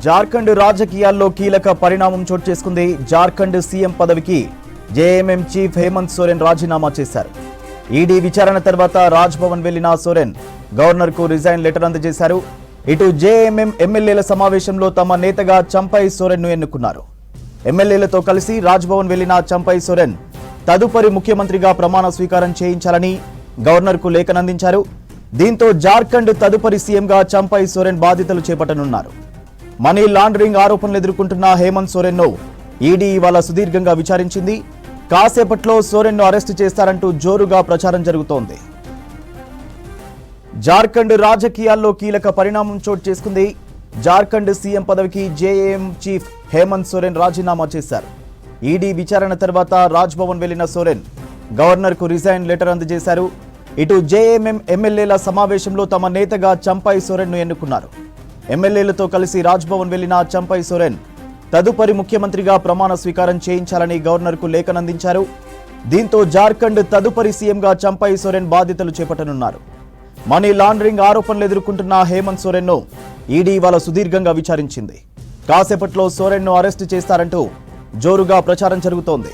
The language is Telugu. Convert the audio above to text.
జార్ఖండ్ రాజకీయాల్లో కీలక పరిణామం చోటు చేసుకుంది. జార్ఖండ్ సీఎం పదవికి జేఎంఎం చీఫ్ హేమంత్ సోరెన్ రాజీనామా చేశారు. ఈడీ విచారణ తర్వాత రాజ్ భవన్ వెళ్లిన సోరెన్ గవర్నర్కు రిజైన్ లెటర్ అందజేశారు. ఇటు జేఎంఎం ఎమ్మెల్యేల సమావేశంలో తమ నేతగా చంపై సోరెన్ను ఎన్నుకున్నారు. ఎమ్మెల్యేలతో కలిసి రాజ్ భవన్ వెళ్లిన చంపై సోరెన్ తదుపరి ముఖ్యమంత్రిగా ప్రమాణ స్వీకారం చేయించాలని గవర్నర్కు లేఖనందించారు. దీంతో జార్ఖండ్ తదుపరి సీఎంగా చంపై సోరెన్ బాధ్యతలు చేపట్టనున్నారు. మనీ లాండరింగ్ ఆరోపణలు ఎదుర్కొంటున్న హేమంత్ సోరెన్ను ఈడీ ఇవాళ సుదీర్ఘంగా విచారించింది. కాసేపట్లో సోరెన్ను అరెస్టు చేస్తారంటూ జోరుగా ప్రచారం జరుగుతోంది. జార్ఖండ్ రాజకీయాల్లో కీలక పరిణామం చోటు చేసుకుంది. జార్ఖండ్ సీఎం పదవికి జేఎంఎం చీఫ్ హేమంత్ సోరెన్ రాజీనామా చేశారు. ఈడీ విచారణ తర్వాత రాజ్ భవన్ వెళ్లిన సోరెన్ గవర్నర్కు రిజైన్ లెటర్ అందజేశారు. ఇటు జేఎంఎం ఎమ్మెల్యేల సమావేశంలో తమ నేతగా చంపై సోరెన్ను ఎన్నుకున్నారు. ఎమ్మెల్యేలతో కలిసి రాజ్ భవన్ వెళ్లిన చంపై సోరెన్ తదుపరి ముఖ్యమంత్రిగా ప్రమాణ స్వీకారం చేయించాలని గవర్నర్కు లేఖనందించారు. దీంతో జార్ఖండ్ తదుపరి సీఎంగా చంపై సోరెన్ బాధ్యతలు చేపట్టనున్నారు. మనీ లాండరింగ్ ఆరోపణలు ఎదుర్కొంటున్న హేమంత్ సోరెన్ను ఈడీ ఇవాళ సుదీర్ఘంగా విచారించింది. కాసేపట్లో సోరెన్ను అరెస్టు చేస్తారంటూ జోరుగా ప్రచారం జరుగుతోంది.